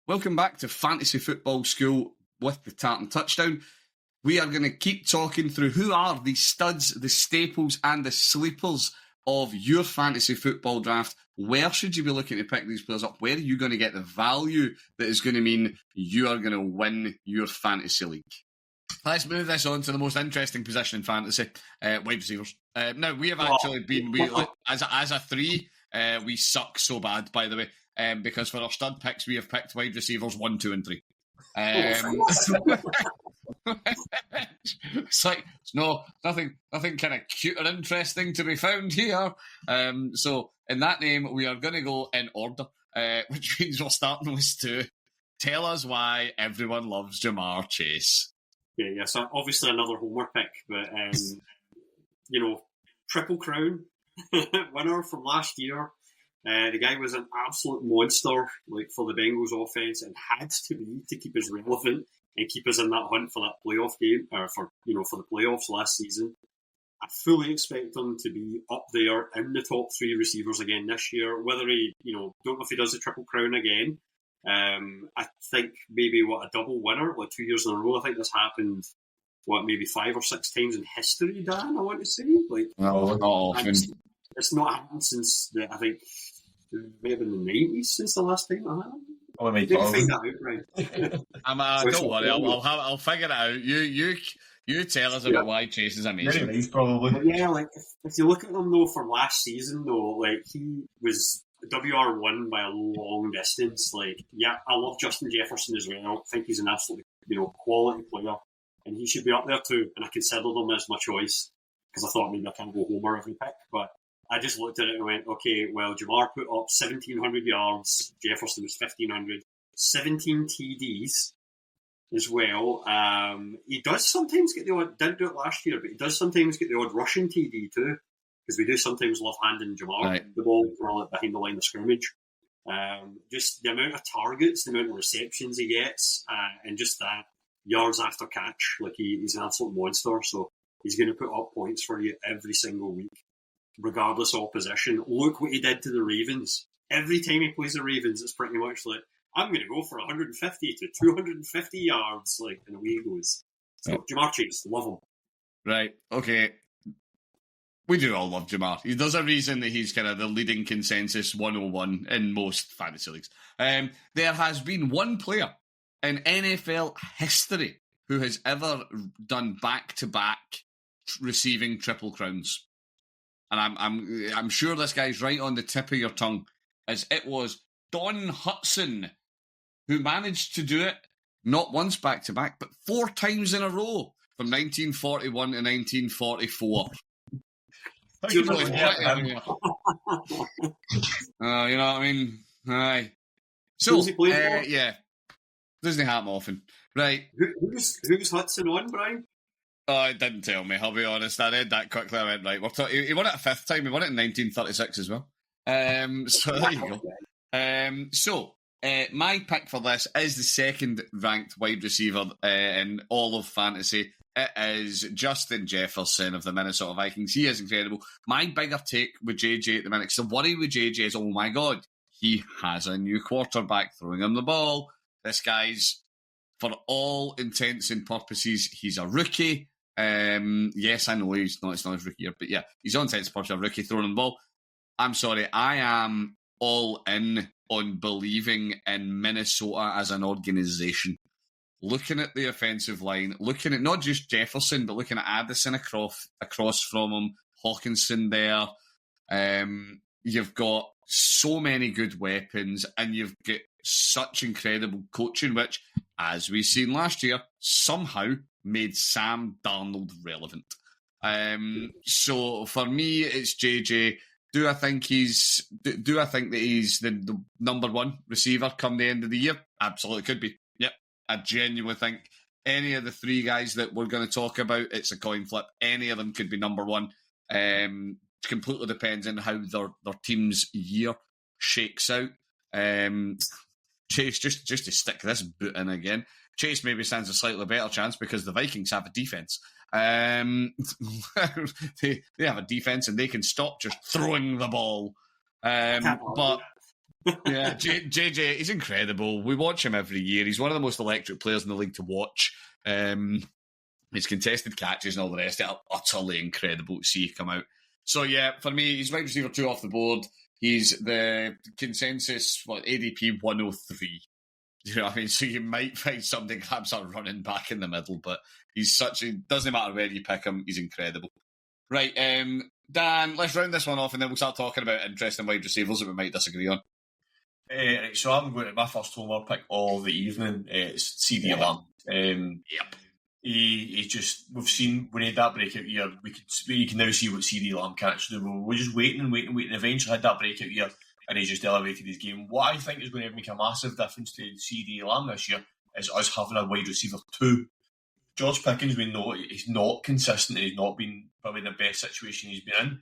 Welcome back to Fantasy Football School with the Tartan Touchdown. We are going to keep talking through who are the studs, the staples and the sleepers of your fantasy football draft. Where should you be looking to pick these players up? Where are you going to get the value that is going to mean you are going to win your fantasy league? Let's move this on to the most interesting position in fantasy, wide receivers. Now, we have actually been, as a three, we suck so bad, by the way. Because for our stud picks, we have picked wide receivers 1, 2, and 3. It's like nothing kind of cute or interesting to be found here. So in that name, we are going to go in order, which means we're starting with Stu. Tell us why everyone loves Ja'Marr Chase. Yeah. So obviously another homer pick, but Triple Crown winner from last year. The guy was an absolute monster, for the Bengals offense, and had to be to keep us relevant and keep us in that hunt for that playoff game, or for the playoffs last season. I fully expect him to be up there in the top 3 receivers again this year. Whether he, don't know if he does the Triple Crown again. I think maybe a double winner, 2 years in a row. I think this happened, maybe 5 or 6 times in history, Dan, I want to say. Not often. It's not happened since, I think, maybe in the 90s since the last time I had. Oh, my God. Find that out, right? Don't worry, I'll figure it out. You tell us about why Chase is amazing. Very nice, probably. But yeah, if you look at him though from last season though, he was WR1 by a long distance. I love Justin Jefferson as well. I think he's an absolutely quality player, and he should be up there too. And I considered him as my choice because I thought maybe I can't go homer every pick, but I just looked at it and went, okay, well, Ja'Marr put up 1,700 yards. Jefferson was 1,500. 17 TDs as well. He does sometimes get the odd, didn't do it last year, but he does sometimes get the odd rushing TD too, because we do sometimes love handing Ja'Marr the ball behind the line of scrimmage. Just the amount of targets, the amount of receptions he gets, and just that yards after catch. He's an absolute monster, so he's going to put up points for you every single week, regardless of opposition. Look what he did to the Ravens. Every time he plays the Ravens, it's pretty much I'm going to go for 150 to 250 yards, and away he goes. So, Ja'Marr Chase, love him. Right, okay. We do all love Ja'Marr. There's a reason that he's kind of the leading consensus 101 in most fantasy leagues. There has been one player in NFL history who has ever done back-to-back receiving triple crowns. And I'm sure this guy's right on the tip of your tongue, as it was Don Hutson who managed to do it not once back-to-back, but 4 times in a row from 1941 to 1944. You know what I mean? Aye. So, yeah. Doesn't happen often. Right. Who's Hudson on, Brian? Oh, it didn't tell me, I'll be honest. I read that quickly. I went, right. He won it a 5th time. He won it in 1936 as well. So there you go. My pick for this is the 2nd ranked wide receiver in all of fantasy. It is Justin Jefferson of the Minnesota Vikings. He is incredible. My bigger take with JJ at the minute, because the worry with JJ is, oh my God, he has a new quarterback throwing him the ball. This guy's, for all intents and purposes, he's a rookie. Yes, I know it's not his rookie year, but yeah, he's all intents and purposes a rookie throwing the ball. I'm sorry, I am all in on believing in Minnesota as an organisation. Looking at the offensive line, looking at not just Jefferson, but looking at Addison across from him, Hawkinson there. You've got so many good weapons, and you've got such incredible coaching, which, as we've seen last year, somehow made Sam Darnold relevant. So for me, it's JJ. Do I think that he's the number 1 receiver come the end of the year? Absolutely could be. Yep. I genuinely think any of the 3 guys that we're going to talk about, it's a coin flip. Any of them could be number 1. Completely depends on how their team's year shakes out. Chase, just to stick this boot in again, Chase maybe stands a slightly better chance because the Vikings have a defense. They have a defense and they can stop just throwing the ball. But Yeah, JJ, he's incredible. We watch him every year. He's one of the most electric players in the league to watch. His contested catches and all the rest are utterly incredible to see come out. So, yeah, for me, he's wide receiver 2 off the board. He's the consensus, ADP 103. You know what I mean? So you might find something perhaps running back in the middle, but it doesn't matter where you pick him, he's incredible. Right, Dan, let's round this one off and then we'll start talking about interesting wide receivers that we might disagree on. Right, so I'm going to my first homer pick of the evening. It's CD Lamb. Yep. He just, we need that breakout year. We can now see what CD Lamb can actually do. We're just waiting. Eventually had that breakout year, and he just elevated his game. What I think is going to make a massive difference to CD Lamb this year is us having a wide receiver 2. George Pickens, we know he's not consistent. He's not been probably in the best situation he's been in,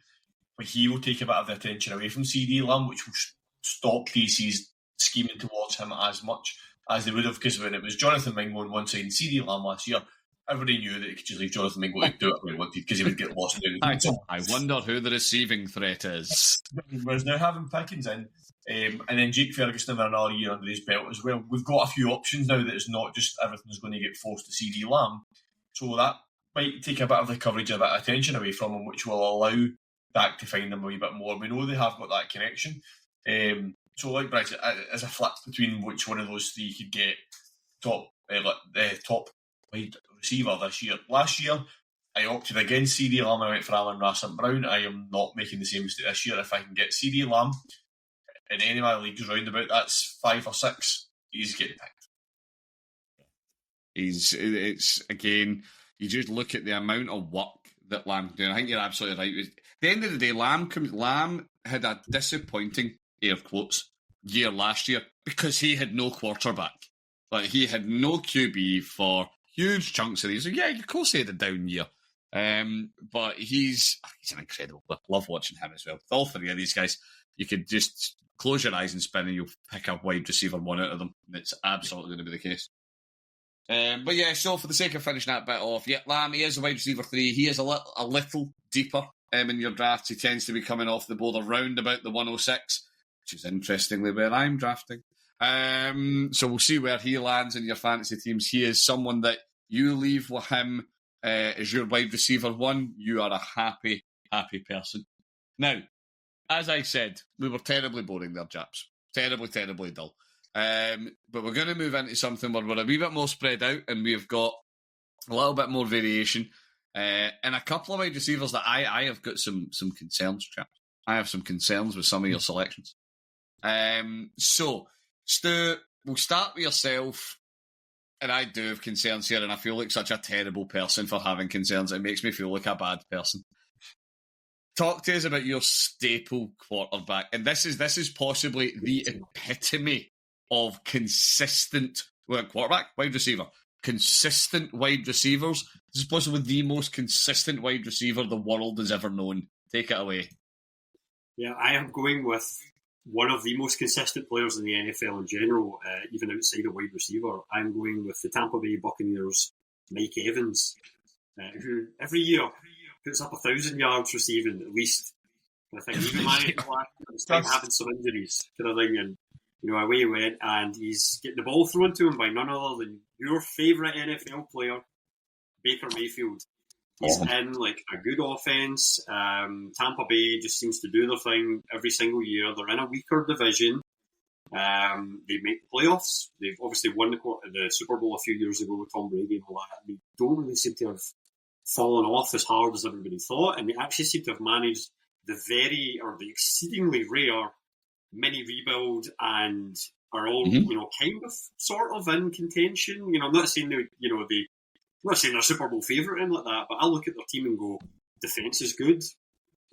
but he will take a bit of the attention away from CD Lamb, which will stop DC's scheming towards him as much as they would have, because when it was Jonathan Mingo on one side and CD Lamb last year, everybody knew that he could just leave Jonathan Mingo to do it when he wanted because he would get lost in the I wonder who the receiving threat is. Whereas now having Pickens in, and then Jake Ferguson having another year under his belt as well, we've got a few options now that it's not just everything's going to get forced to CD Lamb. So that might take a bit of the coverage, a bit of attention away from him, which will allow Dak to find him a wee bit more. We know they have got that connection. So like Bryce, as a flip between which one of those three could get top wide receiver this year. Last year, I opted against CD Lamb. I went for Amon-Ra St. Brown. I am not making the same mistake this year. If I can get CD Lamb in any of my leagues roundabout, that's 5 or 6. He's getting picked. It's again, you just look at the amount of work that Lamb's doing. I think you're absolutely right. At the end of the day, Lamb had a disappointing, air quotes, year last year because he had no quarterback. Like, he had no QB for huge chunks of these. So yeah, of course he had a down year. But he's an incredible player. Love watching him as well. With all 3 of these guys, you could just close your eyes and spin and you'll pick up wide receiver 1 out of them. And it's absolutely going to be the case. But yeah, so for the sake of finishing that bit off, yeah, Lamb, he is a wide receiver 3. He is a little deeper in your drafts. He tends to be coming off the board around about the 106, which is interestingly where I'm drafting. So we'll see where he lands in your fantasy teams. He is someone that you leave with him as your wide receiver 1. You are a happy, happy person. Now, as I said, we were terribly boring there, chaps. Terribly, terribly dull. But we're going to move into something where we're a wee bit more spread out and we've got a little bit more variation. And a couple of wide receivers that I have got some concerns, chaps. I have some concerns with some of your selections. So, Stu, we'll start with yourself. And I do have concerns here, and I feel like such a terrible person for having concerns. It makes me feel like a bad person. Talk to us about your staple quarterback. And this is possibly the epitome of consistent quarterback, wide receiver. Consistent wide receivers. This is possibly the most consistent wide receiver the world has ever known. Take it away. Yeah, I am going with one of the most consistent players in the NFL in general, even outside of wide receiver. I'm going with the Tampa Bay Buccaneers' Mike Evans, who every year puts up 1,000 yards receiving at least. I think even managed despite having some injuries, kind of thing, and away he went, and he's getting the ball thrown to him by none other than your favourite NFL player, Baker Mayfield. He's in like a good offense. Tampa Bay just seems to do their thing every single year. They're in a weaker division. They make the playoffs. They've obviously won the Super Bowl a few years ago with Tom Brady and all that. They don't really seem to have fallen off as hard as everybody thought, and they actually seem to have managed the exceedingly rare mini rebuild and are all kind of sort of in contention. I'm not saying I'm not saying they're a Super Bowl favourite or anything like that, but I look at their team and go, defence is good,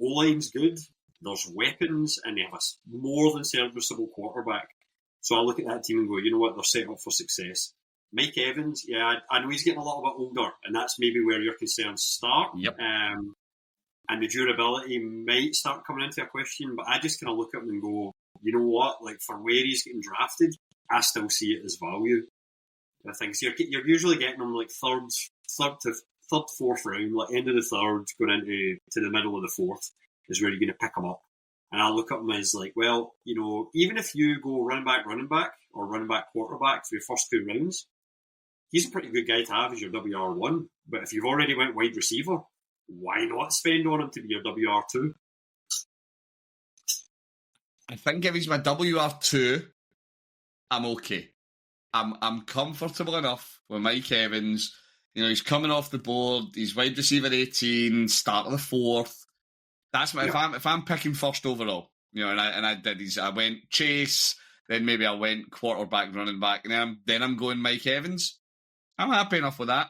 O-line's good, there's weapons, and they have a more than serviceable quarterback. So I look at that team and go, you know what, they're set up for success. Mike Evans, yeah, I know he's getting a little bit older, and that's maybe where your concerns start. Yep. And the durability might start coming into a question, but I just kind of look at him and go, you know what, like for where he's getting drafted, I still see it as value. I think so. You're usually getting them like third, fourth round, like end of the third, going into the middle of the fourth is where you're going to pick them up. And I look at him as like, well, even if you go running back, or running back quarterback for your first 2 rounds, he's a pretty good guy to have as your WR1. But if you've already went wide receiver, why not spend on him to be your WR2? I think if he's my WR2, I'm okay. I'm comfortable enough with Mike Evans. He's coming off the board. He's wide receiver 18, start of the 4th. That's my, if I'm picking first overall, and I did these. I went Chase, then maybe I went quarterback, running back, and then I'm going Mike Evans. I'm happy enough with that.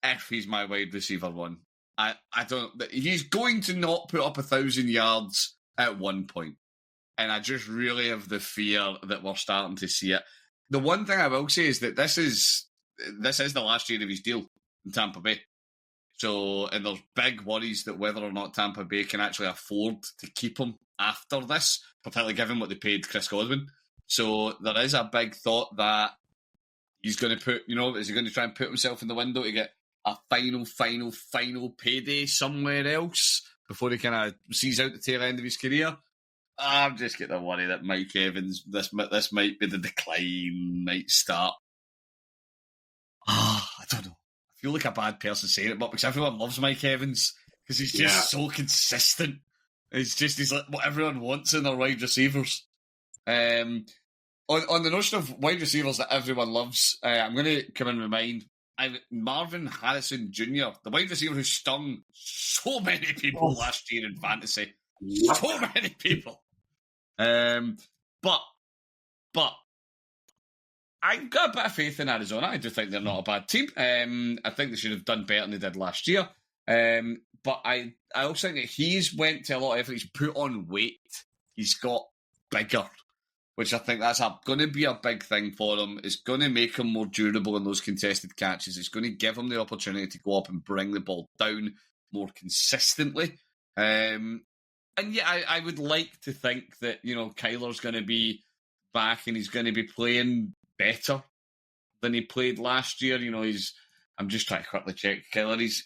If he's my wide receiver 1, I don't. He's going to not put up 1,000 yards at one point, and I just really have the fear that we're starting to see it. The one thing I will say is that this is the last year of his deal in Tampa Bay. So, and there's big worries that whether or not Tampa Bay can actually afford to keep him after this, particularly given what they paid Chris Godwin. So there is a big thought that he's going to put, is he going to try and put himself in the window to get a final payday somewhere else before he kind of sees out the tail end of his career? I'm just getting a worry that Mike Evans, this might be the decline, might start. I don't know. I feel like a bad person saying it, but because everyone loves Mike Evans, because he's just so consistent. He's like what everyone wants in their wide receivers. On the notion of wide receivers that everyone loves, I'm going to come in with mine. Marvin Harrison Jr., the wide receiver who stung so many people last year in fantasy. So many people. But I've got a bit of faith in Arizona. I do think they're not a bad team. I think they should have done better than they did last year. But I also think that he's went to a lot of effort. He's put on weight. He's got bigger, which I think that's going to be a big thing for him. It's going to make him more durable in those contested catches. It's going to give him the opportunity to go up and bring the ball down more consistently. And yeah, I would like to think that, Kyler's going to be back and he's going to be playing better than he played last year. I'm just trying to quickly check Kyler. His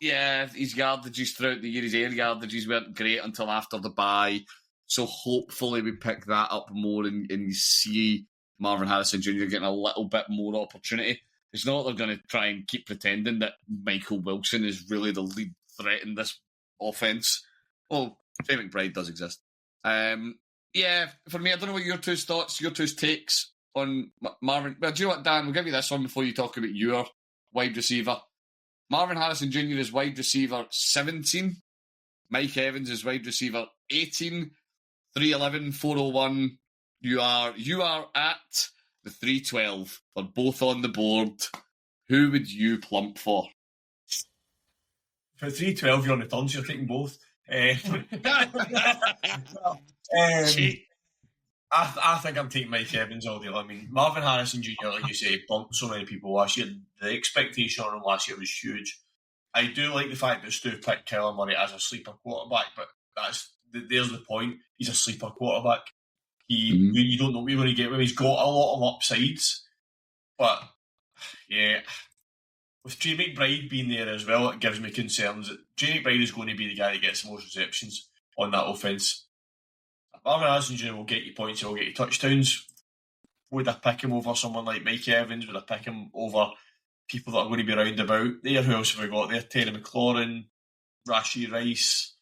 yardages throughout the year, his air yardages weren't great until after the bye. So hopefully we pick that up more and you see Marvin Harrison Jr. getting a little bit more opportunity. It's not they're going to try and keep pretending that Michael Wilson is really the lead threat in this offense. Oh, Trey McBride does exist. For me, I don't know what your two takes on Marvin. Well, do you know what, Dan? We'll give you this one before you talk about your wide receiver. Marvin Harrison Jr. is wide receiver 17. Mike Evans is wide receiver 18. 311, 401. You are at the 312. They're both on the board. Who would you plump for? For 312, you're on the turns. You're taking both. I think I'm taking Mike Evans all deal. I mean, Marvin Harrison Jr., like you say, bumped so many people last year. The expectation on him last year was huge. I do like the fact that Stu picked Kyler Murray as a sleeper quarterback, but there's the point. He's a sleeper quarterback. You don't know what you're going to get with him. He's got a lot of upsides, but yeah, with Trey McBride being there as well, it gives me concerns that Trey McBride is going to be the guy that gets the most receptions on that offense. Marvin Harrison Jr. will get you points, he'll get you touchdowns. Would I pick him over someone like Mike Evans? Would I pick him over people that are going to be round about there? Who else have we got there? Terry McLaurin, Rashee Rice.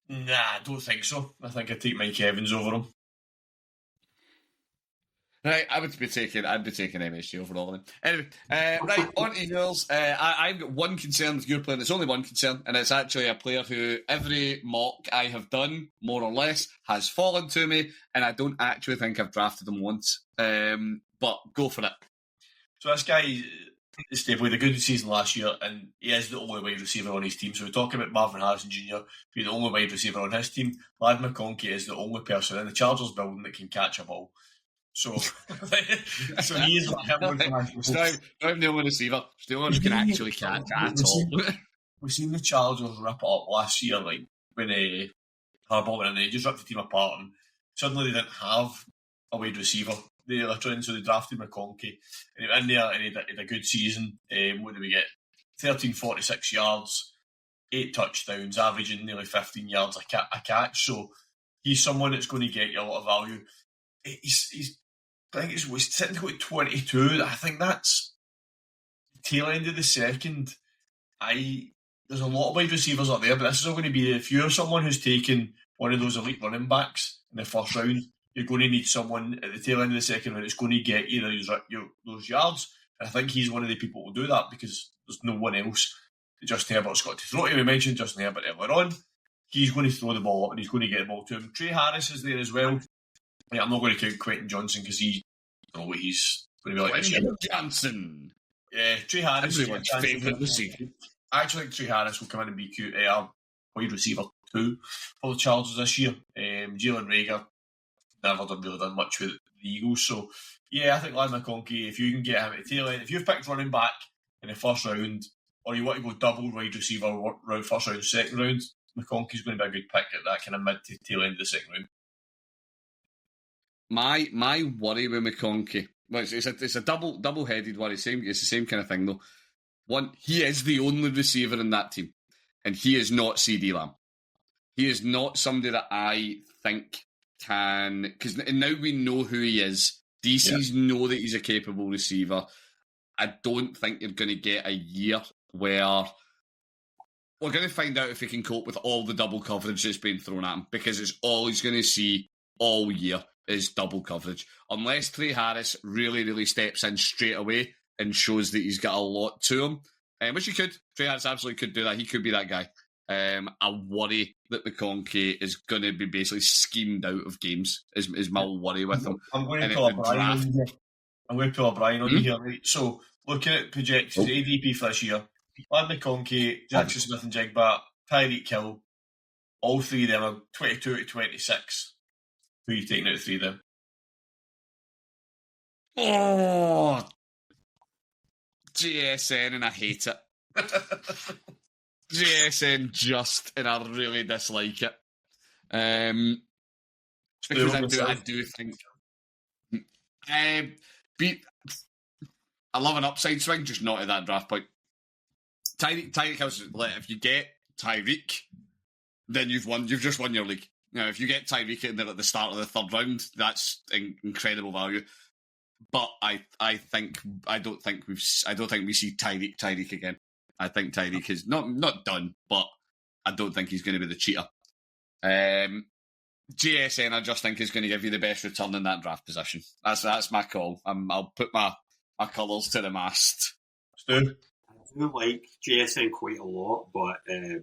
Nah, I don't think so. I think I'd take Mike Evans over him. Right, I'd be taking MSG over all of them. Anyway, right, on to yours. I've got one concern with your player, and it's only one concern, and it's actually a player who every mock I have done, more or less, has fallen to me, and I don't actually think I've drafted him once. But go for it. So this guy is played a good season last year, and he is the only wide receiver on his team. So we're talking about Marvin Harrison Jr. being the only wide receiver on his team. Ladd McConkey is the only person in the Chargers building that can catch a ball. So he is like him. I'm the only receiver. It's the only one who can actually catch at all. We've seen the Chargers rip it up last year, like when Harbaugh went in, they just ripped the team apart, and suddenly they didn't have a wide receiver. They drafted McConkey, and he went in there and he had a good season. What did we get? 1,346 yards, 8 touchdowns, averaging nearly 15 yards a catch. So he's someone that's going to get you a lot of value. He's I think it's technically 22. I think that's the tail end of the second. There's a lot of wide receivers up there, but this is going to be, if you're someone who's taken one of those elite running backs in the first round, you're going to need someone at the tail end of the second round that's going to get you those yards. And I think he's one of the people who will do that because there's no one else that Justin Herbert's got to throw to. We mentioned Justin Herbert earlier on. He's going to throw the ball up and he's going to get the ball to him. Trey Harris is there as well. Yeah, I'm not going to count Quentin Johnson because I don't know what he's going to be like. Quentin Johnson. Yeah, Trey Harris. Everyone's favourite receiver. I actually think Trey Harris will come in and be wide receiver 2 for the Chargers this year. Jalen Reagor never really done much with the Eagles. So, yeah, I think Ladd McConkey, if you can get him at the tail end, if you've picked running back in the first round, or you want to go double wide receiver first round, second round, McConkey's going to be a good pick at that kind of mid to tail end of the second round. My worry with McConkey, well, it's a double-headed worry. It's the same kind of thing though. One, he is the only receiver in that team, and he is not CeeDee Lamb. He is not somebody that I think can, because now we know who he is. DCs know that he's a capable receiver. I don't think you're going to get a year where we're going to find out if he can cope with all the double coverage that's been thrown at him, because it's all he's going to see all year is double coverage. Unless Trey Harris really, really steps in straight away and shows that he's got a lot to him, which he could. Trey Harris absolutely could do that. He could be that guy. I worry that McConkey is going to be basically schemed out of games, is my worry with him. I'm going to pull a Brian on you here, right? So, looking at projections, ADP for this year, Ladd McConkey, Jackson Smith and Jigba, Tyreek Hill, all three of them are 22 to 26. Who are you taking out of 3 of them? Oh, JSN, and I hate it. JSN and I really dislike it. Because I do think I love an upside swing, just not at that draft point. Tyreek Hill's, if you get Tyreek, then you've won. You've just won your league. Now, if you get Tyreek in there at the start of the third round, that's incredible value. But I don't think we see Tyreek again. I think Tyreek is not done, but I don't think he's going to be the cheater. JSN, I just think is going to give you the best return in that draft position. That's my call. I'll put my colours to the mast. Stu? I do like JSN quite a lot, but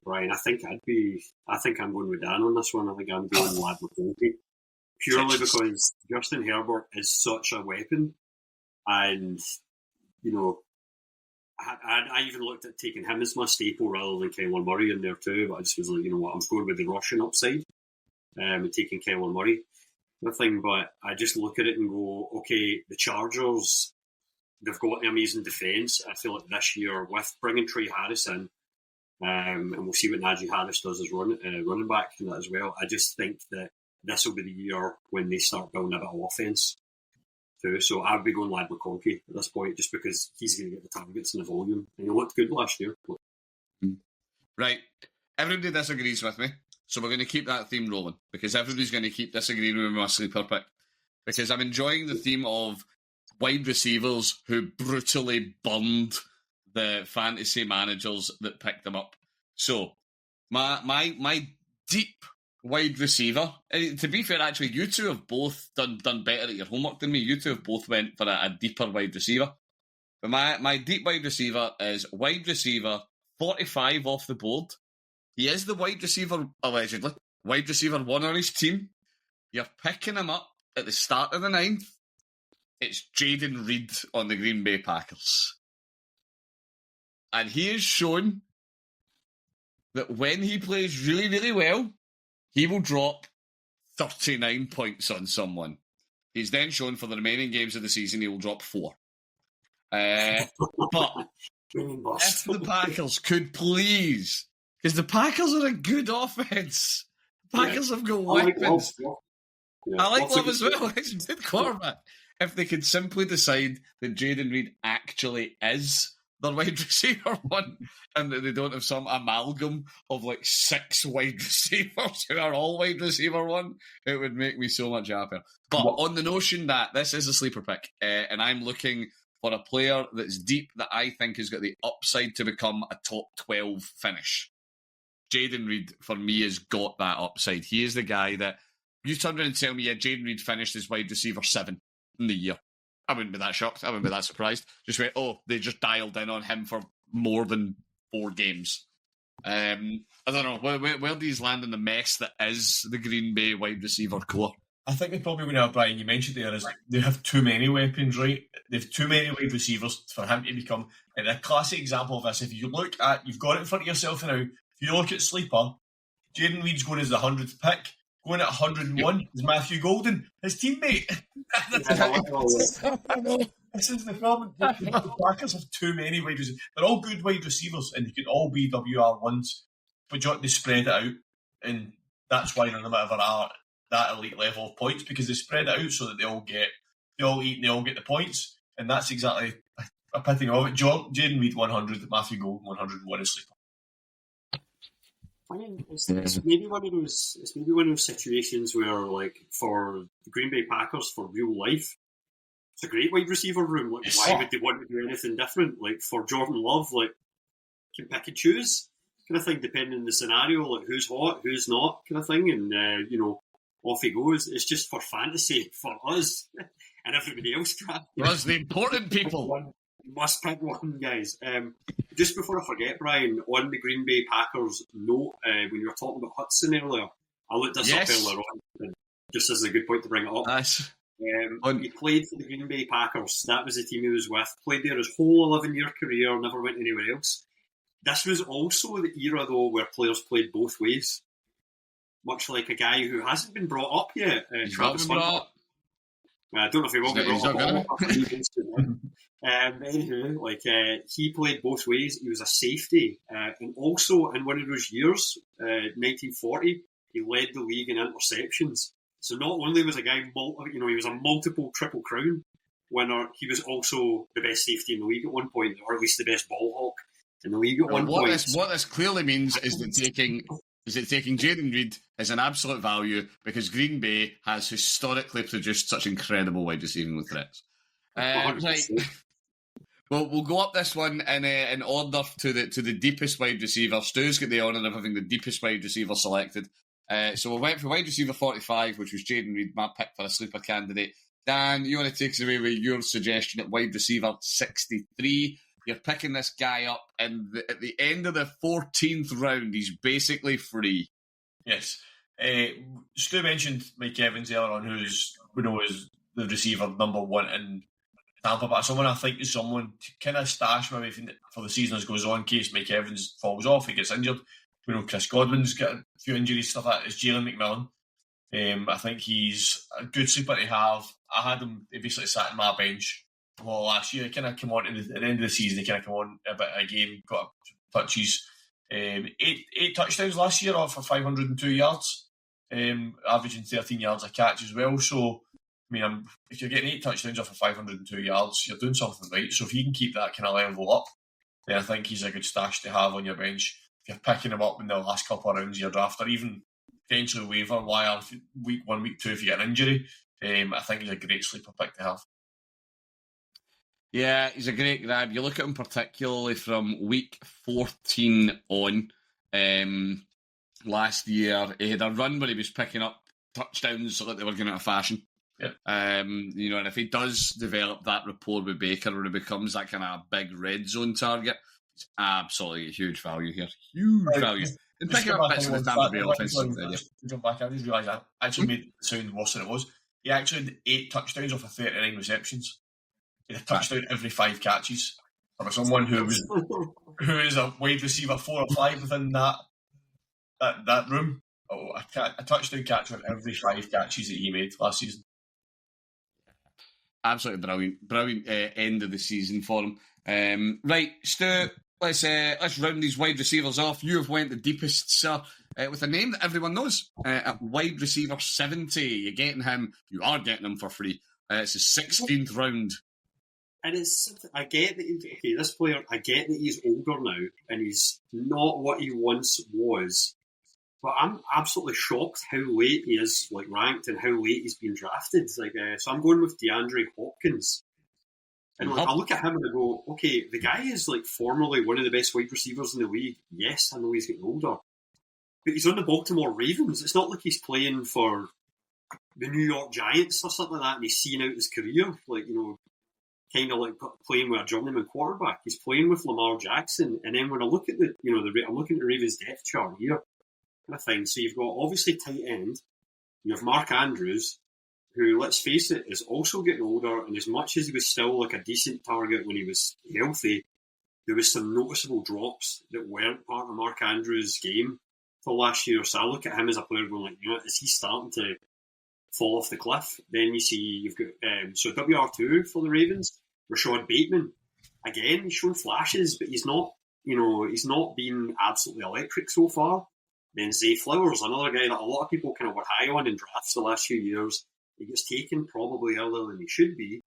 Brian, I think I'm going with Dan on this one. I think I'm going Ladd McConkey. Purely because Justin Herbert is such a weapon, and I even looked at taking him as my staple rather than Kyler Murray in there too. But I just was like, you know what, I'm going with the rushing upside and taking Kyler Murray. Nothing, but I just look at it and go, okay, the Chargers, they've got an amazing defence. I feel like this year with bringing Trey Harris in, and we'll see what Najee Harris does as running back and that as well. I just think that this will be the year when they start building a bit of offence too. So I'd be going Ladd McConkey at this point, just because he's going to get the targets and the volume. And he looked good last year. Right. Everybody disagrees with me, so we're going to keep that theme rolling, because everybody's going to keep disagreeing with my sleeper pick. Because I'm enjoying the theme of wide receivers who brutally burned the fantasy managers that picked them up. So, my deep wide receiver, to be fair, actually, you two have both done better at your homework than me. You two have both went for a deeper wide receiver. But my deep wide receiver is wide receiver 45 off the board. He is the wide receiver, allegedly. Wide receiver 1 on his team. You're picking him up at the start of the 9th. It's Jaden Reed on the Green Bay Packers. And he has shown that when he plays really, really well, he will drop 39 points on someone. He's then shown for the remaining games of the season he will drop 4. But if the Packers could please, because the Packers are a good offense. The Packers have got weapons. I like Love as well. He's a good quarterback. If they could simply decide that Jaden Reed actually is their wide receiver one, and they don't have some amalgam of like 6 wide receivers who are all wide receiver one, it would make me so much happier. But on the notion that this is a sleeper pick, and I'm looking for a player that's deep that I think has got the upside to become a top 12 finish. Jayden Reed, for me, has got that upside. He is the guy that you turn around and tell me, yeah, Jayden Reed finished as wide receiver 7 in the year. I wouldn't be that shocked. I wouldn't be that surprised. Just went, they just dialed in on him for more than 4 games. I don't know. Where do you land in the mess that is the Green Bay wide receiver core? I think they probably going to have, Brian, you mentioned there, is they have too many weapons, right? They have too many wide receivers for him to become. And a classic example of this, if you look at, you've got it in front of yourself now, if you look at Sleeper, Jayden Reed's going as the 100th pick. Going at 101 is Matthew Golden, his teammate. This is the problem. The Packers have too many wide receivers. They're all good wide receivers, and they could all be WR1s, but they spread it out, and that's why none of them ever are that elite level of points, because they spread it out so that they all eat and they all get the points, and that's exactly a pitting of it. Jayden Reed 100, Matthew Golden 101 is sleeper. I mean, it's maybe one of those situations where, like, for the Green Bay Packers, for real life, it's a great wide receiver room. Like, why would they want to do anything different? Like, for Jordan Love, like, can pick and choose kind of thing, depending on the scenario, like who's hot, who's not, kind of thing, and off he goes. It's just for fantasy for us and everybody else. Us, the important people. Must pick one, guys. Just before I forget, Brian, on the Green Bay Packers note, when you were talking about Hudson earlier, I looked this up earlier on, just as a good point to bring it up. Nice. He played for the Green Bay Packers. That was the team he was with. Played there his whole 11-year career, never went anywhere else. This was also the era, though, where players played both ways. Much like a guy who hasn't been brought up yet, Travis Hunter. I don't know if he will be brought up. Anywho, he played both ways. He was a safety, and also in one of those years, 1940, he led the league in interceptions. So not only was a guy, he was a multiple Triple Crown winner, he was also the best safety in the league at one point, or at least the best ball hawk in the league at one point. What this clearly means is that taking Jayden Reed is an absolute value, because Green Bay has historically produced such incredible wide receiving threats. Well, we'll go up this one in order to the deepest wide receiver. Stu's got the honour of having the deepest wide receiver selected. So we went for wide receiver 45, which was Jayden Reed, my pick for a sleeper candidate. Dan, you want to take us away with your suggestion at wide receiver 63? You're picking this guy up, and at the end of the 14th round, he's basically free. Yes. Stu mentioned Mike Evans earlier on, who's is the receiver number 1 in Tampa, but someone I think is someone to kind of stash maybe for the season as goes on, in case Mike Evans falls off, he gets injured. Chris Godwin's got a few injuries, stuff like that. Is Jalen McMillan. I think he's a good sleeper to have. I had him, he basically sat in my bench last year. He kind of came on at the end of the season, he kind of came on a bit of a game, got touches. 8 touchdowns last year for 502 yards, averaging 13 yards a catch as well. So, if you're getting 8 touchdowns off of 502 yards, you're doing something right. So if you can keep that kind of level up, then I think he's a good stash to have on your bench. If you're picking him up in the last couple of rounds of your draft, or even potentially waiver wire week 1, week 2 if you get an injury, I think he's a great sleeper pick to have. Yeah, he's a great grab. You look at him particularly from week 14 on. Last year, he had a run where he was picking up touchdowns like they were going out of fashion. Yeah. And if he does develop that rapport with Baker, where he becomes that kind of big red zone target, it's absolutely a huge value here. Huge value. And picking up bits of the Tampa Bay offense. Jump back, I just realised I actually made it sound worse than it was. He actually had 8 touchdowns off of 39 receptions. He had a touchdown every 5 catches. For someone who is a wide receiver 4 or 5 within that room, a touchdown catch on every 5 catches that he made last season. Absolutely brilliant end of the season for him. Right, Stu, let's round these wide receivers off. You have went the deepest, sir, with a name that everyone knows. At wide receiver 70, you are getting him for free. It's his 16th round. And I get that, this player, I get that he's older now and he's not what he once was, but I'm absolutely shocked how late he is ranked and how late he's been drafted. So I'm going with DeAndre Hopkins. And I look at him and I go, okay, the guy is formerly one of the best wide receivers in the league. Yes, I know he's getting older, but he's on the Baltimore Ravens. It's not like he's playing for the New York Giants or something like that and he's seeing out his career, kind of playing with a journeyman quarterback. He's playing with Lamar Jackson. And then when I look at I'm looking at the Ravens depth chart here, kind of thing. So you've got obviously tight end. You have Mark Andrews, who, let's face it, is also getting older. And as much as he was still a decent target when he was healthy, there was some noticeable drops that weren't part of Mark Andrews' game for last year. So I look at him as a player going, is he starting to fall off the cliff? Then you see you've got so WR2 for the Ravens, Rashad Bateman. Again, he's shown flashes, but he's not been absolutely electric so far. Then Zay Flowers, another guy that a lot of people kind of were high on in drafts the last few years. He gets taken probably earlier than he should be.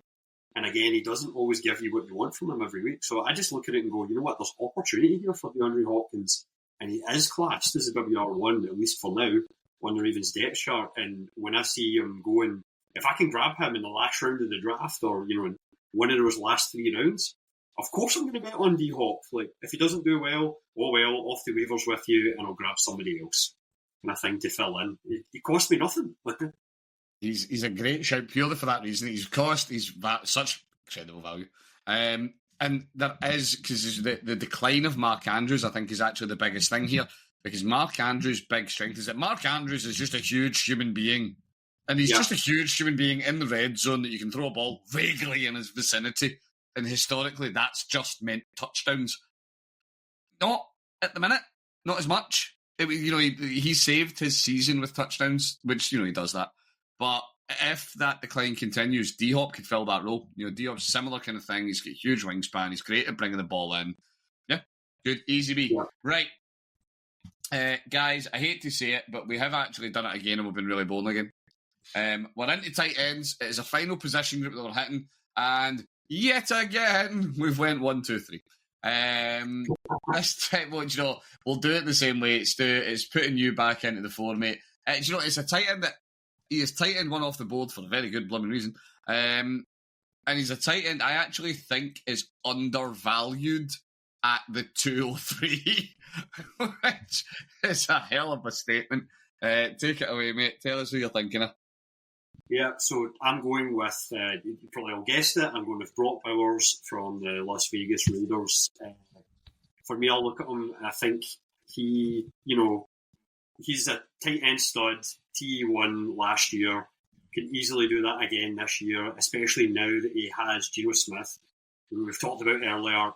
And again, he doesn't always give you what you want from him every week. So I just look at it and go, you know what, there's opportunity here for DeAndre Hopkins. And he is classed as a WR1, at least for now, on the Ravens depth chart. And when I see him going, if I can grab him in the last round of the draft or, in one of those last 3 rounds, of course I'm going to bet on D-Hop. If he doesn't do well, oh well, off the waivers with you and I'll grab somebody else. And I think to fill in. He cost me nothing. He's a great shout purely for that reason. He's such incredible value. And there is, because the decline of Mark Andrews, I think, is actually the biggest thing here. Because Mark Andrews' big strength is that Mark Andrews is just a huge human being. And he's just a huge human being in the red zone that you can throw a ball vaguely in his vicinity. And historically, that's just meant touchdowns. Not at the minute, not as much. He saved his season with touchdowns, which, he does that. But if that decline continues, D-Hop could fill that role. D-Hop's a similar kind of thing. He's got a huge wingspan. He's great at bringing the ball in. Yeah, good, easy B. Yeah. Right. Guys, I hate to say it, but we have actually done it again and we've been really bold again. We're into tight ends. It is a final position group that we're hitting. And yet again, we've went 1, 2, 3. This time, we'll do it the same way. It's putting you back into the floor, mate. It's a tight end that he is tight end 1 off the board for a very good blooming reason. And he's a tight end I actually think is undervalued at the 203, which is a hell of a statement. Take it away, mate. Tell us who you're thinking of. Yeah, so I'm going with, you probably all guessed it, I'm going with Brock Bowers from the Las Vegas Raiders. For me, I'll look at him and I think he's a tight end stud, TE1 last year, can easily do that again this year, especially now that he has Geno Smith, who we've talked about earlier,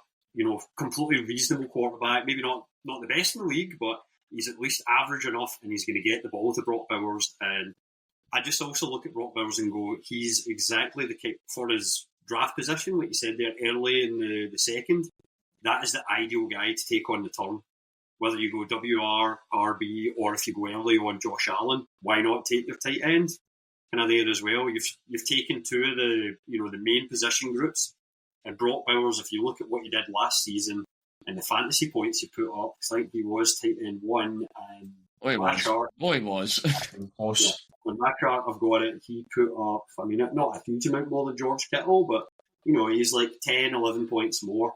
completely reasonable quarterback, maybe not the best in the league, but he's at least average enough and he's going to get the ball to Brock Bowers. And I just also look at Brock Bowers and go, he's exactly for his draft position, like you said there, early in the second, that is the ideal guy to take on the turn. Whether you go WR, RB, or if you go early on Josh Allen, why not take your tight end kind of there as well? You've taken 2 of the the main position groups, and Brock Bowers, if you look at what he did last season and the fantasy points he put up, I think he was tight end 1 and he was. On my chart, I've got it. He put up, not a huge amount more than George Kittle, but he's 10, 11 points more.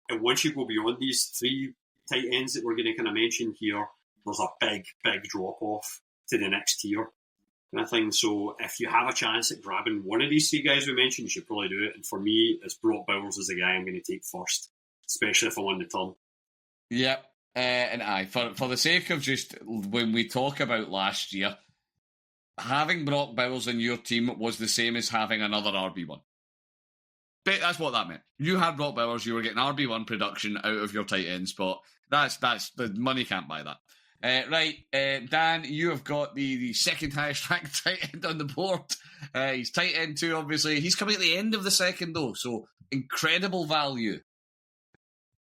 And once you go beyond these 3 tight ends that we're going to kind of mention here, there's a big, big drop off to the next tier. And I think so. If you have a chance at grabbing one of these 3 guys we mentioned, you should probably do it. And for me, it's Brock Bowers as the guy I'm going to take first, especially if I'm on the turn. Yep. And for the sake of just when we talk about last year, having Brock Bowers in your team was the same as having another RB1. That's what that meant. You had Brock Bowers, you were getting RB1 production out of your tight end spot. That's the money can't buy that. Right, Dan, you have got the second highest ranked tight end on the board. He's tight end 2, obviously. He's coming at the end of the second, though, so incredible value.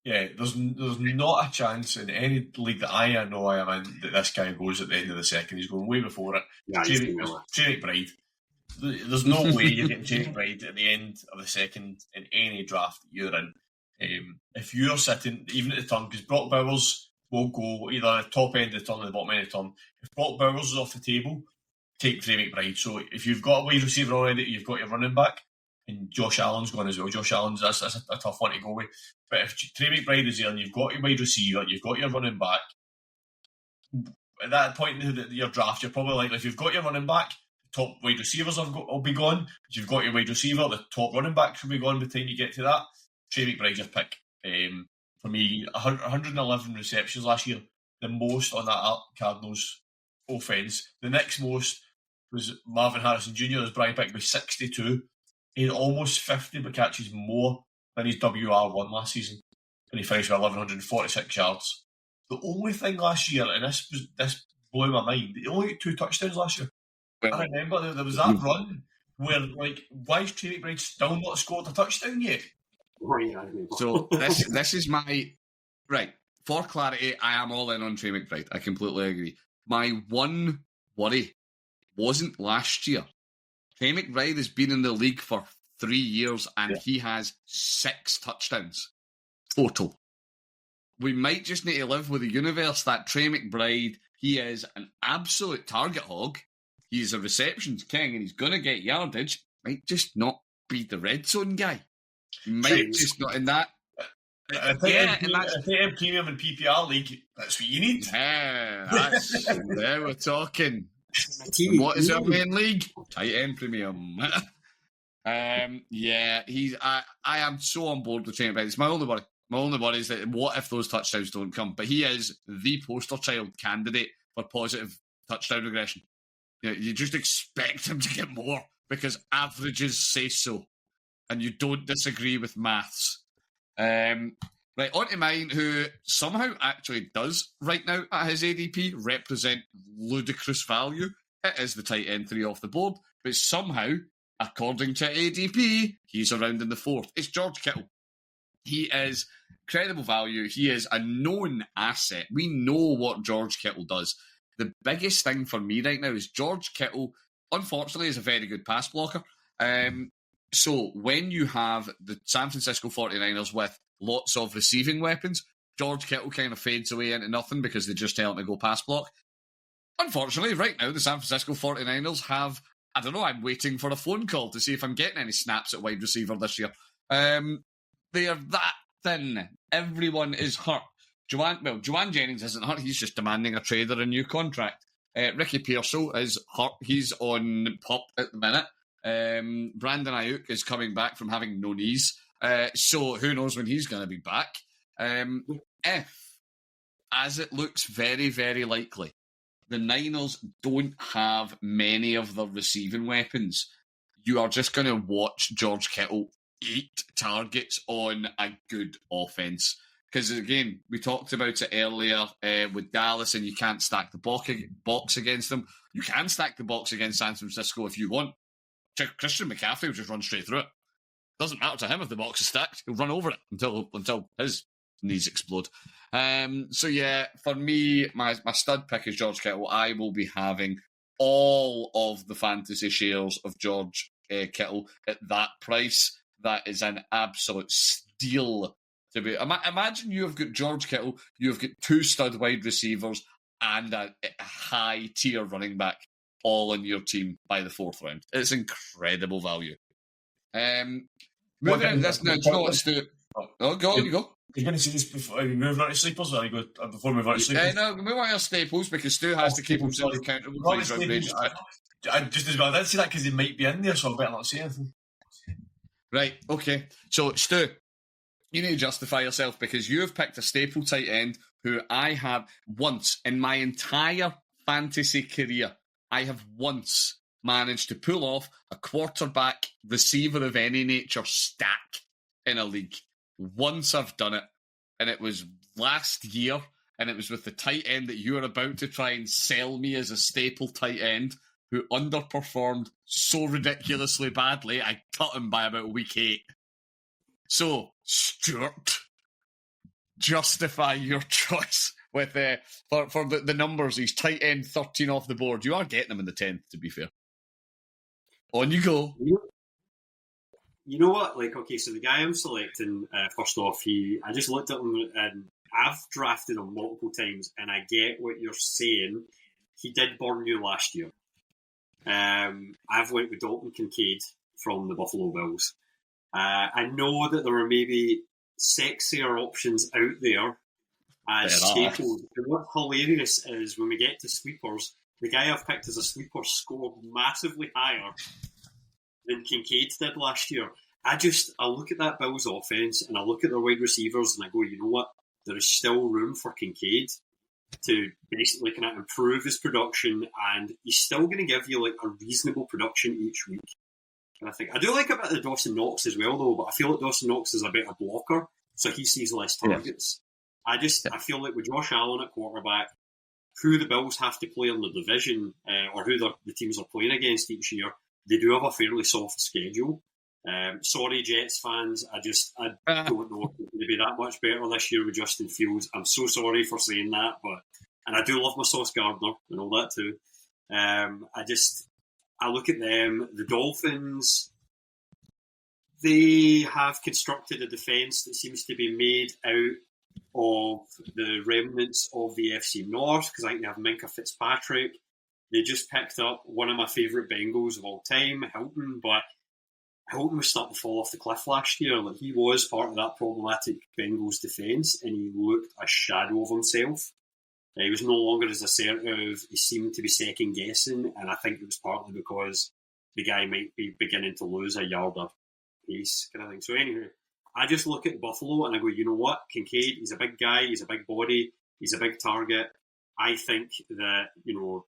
Yeah, there's not a chance in any league that I know I am in that this guy goes at the end of the second. He's going way before it. Yeah, Jay McBride. There's no way you're getting Jamie Bride at the end of the second in any draft that you're in. If you're sitting, even at the turn, because Brock Bowers will go either at the top end of the turn or the bottom end of the turn. If Brock Bowers is off the table, take Trey McBride. So if you've got a wide receiver already, you've got your running back, and Josh Allen's gone as well. Josh Allen's, that's a tough one to go with. But if Trey McBride is there and you've got your wide receiver, you've got your running back, at that point in your draft, you're probably likely, if you've got your running back, top wide receivers will be gone. If you've got your wide receiver, the top running backs will be gone by the time you get to that. Trey McBride's your pick. For me, 111 receptions last year, the most on that Cardinals offense. The next most was Marvin Harrison Jr. as Brian picked with 62. He had almost 50 but catches more than his WR1 last season, and he finished with 1,146 yards. The only thing last year, and this blew my mind, he only got 2 touchdowns last year. Well, I remember there was that run where, like, why is Trey McBride still not scored a touchdown yet? So this is my... Right, for clarity, I am all in on Trey McBride. I completely agree. My one worry wasn't last year. Trey McBride has been in the league for 3 years and he has 6 touchdowns total. We might just need to live with the universe that Trey McBride, he is an absolute target hog. He's a receptions king and he's going to get yardage. Might just not be the red zone guy. Might just not in that. I think premium and PPR league, that's what you need. Yeah, there we're talking. What is our main league? Tight end premium. Yeah, I am so on board with Trey McBride. It's my only worry. My only worry is that what if those touchdowns don't come? But he is the poster child candidate for positive touchdown regression. You just expect him to get more because averages say so. And you don't disagree with maths. Right, on to mine, who somehow actually does right now at his ADP represent ludicrous value. It is the tight end 3 off the board, but somehow, according to ADP, he's around in the 4th. It's George Kittle. He is credible value. He is a known asset. We know what George Kittle does. The biggest thing for me right now is George Kittle, unfortunately, is a very good pass blocker. So when you have the San Francisco 49ers with lots of receiving weapons, George Kittle kind of fades away into nothing because they just tell him to go pass block. Unfortunately, right now, the San Francisco 49ers have, I don't know, I'm waiting for a phone call to see if I'm getting any snaps at wide receiver this year. They are that thin. Everyone is hurt. Juwan Jennings isn't hurt. He's just demanding a trade or a new contract. Ricky Pearsall is hurt. He's on PUP at the minute. Brandon Ayuk is coming back from having no knees. So who knows when he's going to be back. If, as it looks very, very likely, the Niners don't have many of the receiving weapons, you are just going to watch George Kittle eat targets on a good offense. Because, again, we talked about it earlier with Dallas, and you can't stack the box against them. You can stack the box against San Francisco if you want. Christian McCaffrey will just run straight through it. Doesn't matter to him if the box is stacked. He'll run over it until his knees explode. So, yeah, for me, my stud pick is George Kittle. I will be having all of the fantasy shares of George Kittle at that price. That is an absolute steal to be. Imagine you have got George Kittle, you have got 2 stud wide receivers, and a high tier running back all in your team by the 4th round. It's incredible value. Moving on this now, do you know what, Stu? Oh, go on, you go. You're going to see this before we move on to sleepers, or you go before we move on to sleepers? No, move on to staples because Stu has to keep himself accountable. I just as well, I didn't see that because he might be in there, so I better not say anything. Right, okay. So, Stu, you need to justify yourself because you have picked a staple tight end who I have once in my entire fantasy career, I have once managed to pull off a quarterback receiver of any nature stack in a league. Once I've done it, and it was last year, and it was with the tight end that you were about to try and sell me as a staple tight end who underperformed so ridiculously badly, I cut him by about week 8. So, Stuart, justify your choice with for the numbers. He's tight end 13 off the board. You are getting him in the 10th, to be fair. On you go. You know what? Like, okay, so the guy I'm selecting, first off, I just looked at him and I've drafted him multiple times, and I get what you're saying. He did burn you last year. I've went with Dalton Kincaid from the Buffalo Bills. I know that there are maybe sexier options out there as staples. And what's hilarious is when we get to sweepers, the guy I've picked as a sweeper scored massively higher than Kincaid did last year. I look at that Bills offense and I look at their wide receivers and I go, you know what? There is still room for Kincaid to basically kind of improve his production, and he's still going to give you like a reasonable production each week. And I do like a bit of Dawson Knox as well, though, but I feel like Dawson Knox is a better blocker, so he sees less targets. Yes. I feel like with Josh Allen at quarterback, who the Bills have to play in the division, or who the teams are playing against each year, they do have a fairly soft schedule. Sorry, Jets fans, I don't know if it's going to be that much better this year with Justin Fields. I'm so sorry for saying that, and I do love my Sauce Gardner and all that too. I look at them, the Dolphins, they have constructed a defence that seems to be made out of the remnants of the FC North, because I think they have Minka Fitzpatrick. They just picked up one of my favourite Bengals of all time, Hilton, but Hilton was starting to fall off the cliff last year. Like, he was part of that problematic Bengals defence, and he looked a shadow of himself. He was no longer as assertive. He seemed to be second guessing, and I think it was partly because the guy might be beginning to lose a yard of pace, kind of thing. So anyway, I just look at Buffalo and I go, you know what, Kincaid, he's a big guy, he's a big body, he's a big target. I think that,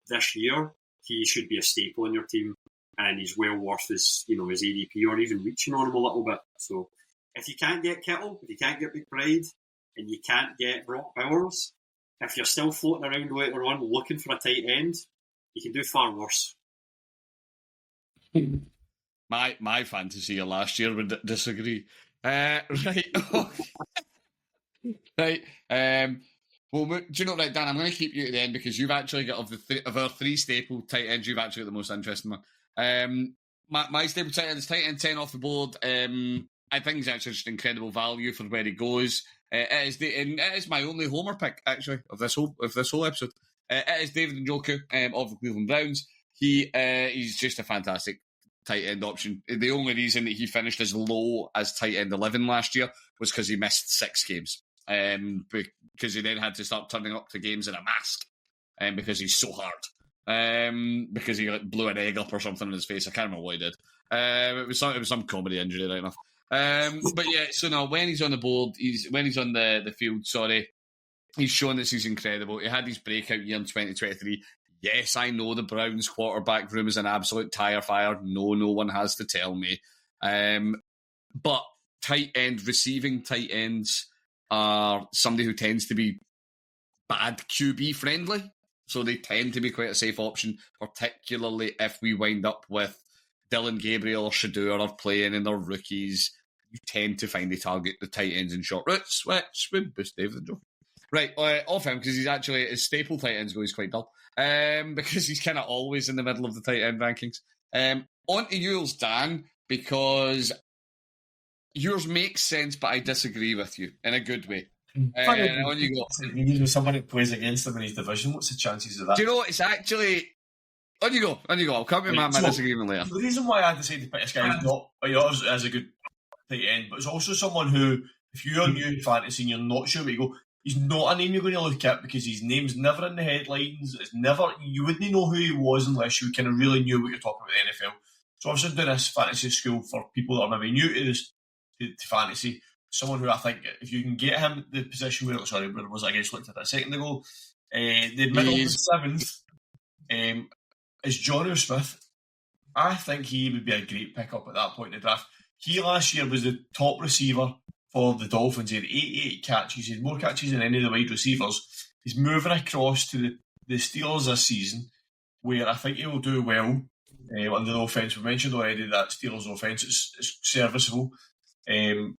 this year he should be a staple in your team, and he's well worth his ADP, or even reaching on him a little bit. So if you can't get Kittle, if you can't get McBride, and you can't get Brock Bowers, if you're still floating around later on looking for a tight end, you can do far worse. My fantasy of last year would disagree. Right. Right. Well, do you know, right, Dan, I'm going to keep you to the end, because you've actually got, of our three staple tight ends, you've actually got the most interesting one. My staple tight end is tight end 10 off the board. I think he's actually just incredible value for where he goes. It is my only homer pick, actually, of this whole episode. It is David Njoku of the Cleveland Browns. He's just a fantastic tight end option. The only reason that he finished as low as tight end 11 last year was because he missed 6 games. Because he then had to start turning up to games in a mask, because he's so hard. Because he blew an egg up or something in his face. I can't remember what he did. It was some comedy injury, right enough. But yeah, so now when he's on the board, when he's on the field, he's shown that he's incredible. He had his breakout year in 2023. Yes, I know the Browns quarterback room is an absolute tire fire. No one has to tell me. But receiving tight ends are somebody who tends to be bad QB friendly. So they tend to be quite a safe option, particularly if we wind up with Dylan Gabriel or Shadeur are playing and they're rookies. You tend to find they target the tight ends in short routes, which would boost David Njoku. Right, off him, because he's actually, his staple tight ends go, he's quite dull. Because he's kind of always in the middle of the tight end rankings. On to yours, Dan, because yours makes sense, but I disagree with you in a good way. On you go. If someone who plays against him in his division, what's the chances of that? Do you know what? It's actually... On you go. I'll come to my disagreement later. The reason why I decided to pick this guy is not, as a good tight end, but it's also someone who, if you're new in fantasy and you're not sure where you go, he's not a name you're going to look at because his name's never in the headlines. You wouldn't know who he was unless you kind of really knew what you're talking about the NFL. So I've just done this fantasy school for people that are maybe new to this to fantasy. Someone who I think, if you can get him the position where was I guess looked at that a second ago, the middle of the 7th is Jonnu Smith. I think he would be a great pickup at that point in the draft. He last year was the top receiver for the Dolphins. He had 88 catches. He had more catches than any of the wide receivers. He's moving across to the Steelers this season, where I think he will do well under the offence. We mentioned already that Steelers offence is serviceable. Aaron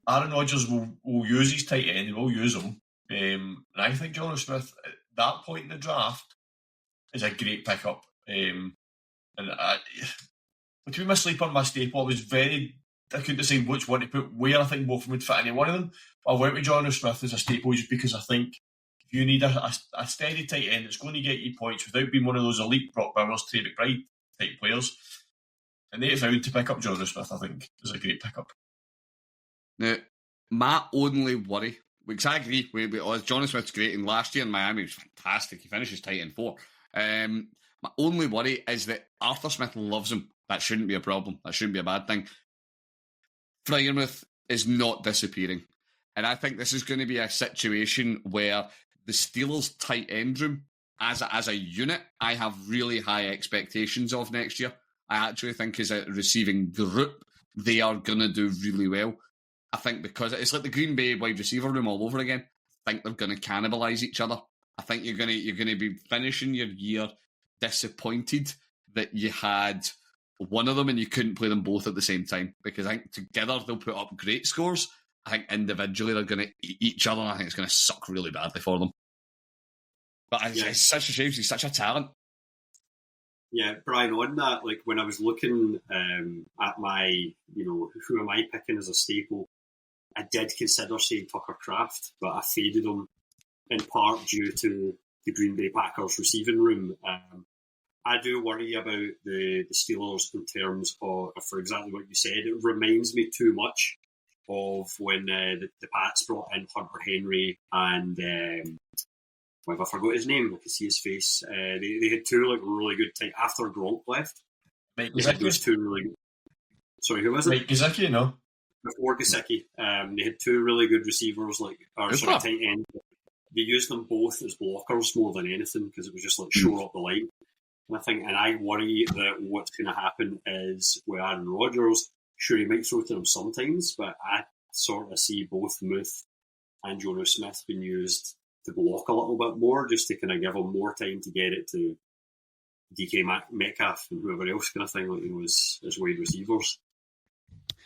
Rodgers will use his tight end. He will use him. And I think Jonnu Smith, at that point in the draft, is a great pickup. And between my sleeper and my staple, I couldn't decide which one to put where. I think both of them would fit into one of them. But I went with John Smith as a staple just because I think if you need a steady tight end that's going to get you points without being one of those elite Brock Bowers, Trey McBride type players, and they found to pick up John Smith, I think, is a great pickup. Now, my only worry, because I agree with John Smith's great, and last year in Miami was fantastic. He finishes tight end 4. My only worry is that Arthur Smith loves him. That shouldn't be a problem. That shouldn't be a bad thing. Freiermuth is not disappearing. And I think this is going to be a situation where the Steelers' tight end room, as a unit, I have really high expectations of next year. I actually think as a receiving group, they are going to do really well. I think because it's like the Green Bay wide receiver room all over again. I think they're going to cannibalise each other. I think you're going to be finishing your year disappointed that you had one of them and you couldn't play them both at the same time, because I think together they'll put up great scores. I think individually they're going to eat each other, and I think it's going to suck really badly for them. But it's such a shame. He's such a talent. Yeah, Brian, on that, like when I was looking at my, who am I picking as a staple, I did consider saying Tucker Kraft, but I faded him in part due to the Green Bay Packers receiving room. I do worry about the Steelers in terms of, for exactly what you said. It reminds me too much of when the Pats brought in Hunter Henry and I forgot his name. I can see his face. They had two really good tight after Gronk left. Mike they had those two really good. Sorry, who was it? Mike Gesicki, no. Before Gesicki, they had two really good receivers, tight end. They used them both as blockers more than anything because it was just shore up the line. And I worry that what's going to happen is with Aaron Rodgers, sure, he might throw to them sometimes, but I sort of see both Muth and Jono Smith being used to block a little bit more, just to kind of give him more time to get it to DK Metcalf and whoever else kind of thing, as wide receivers.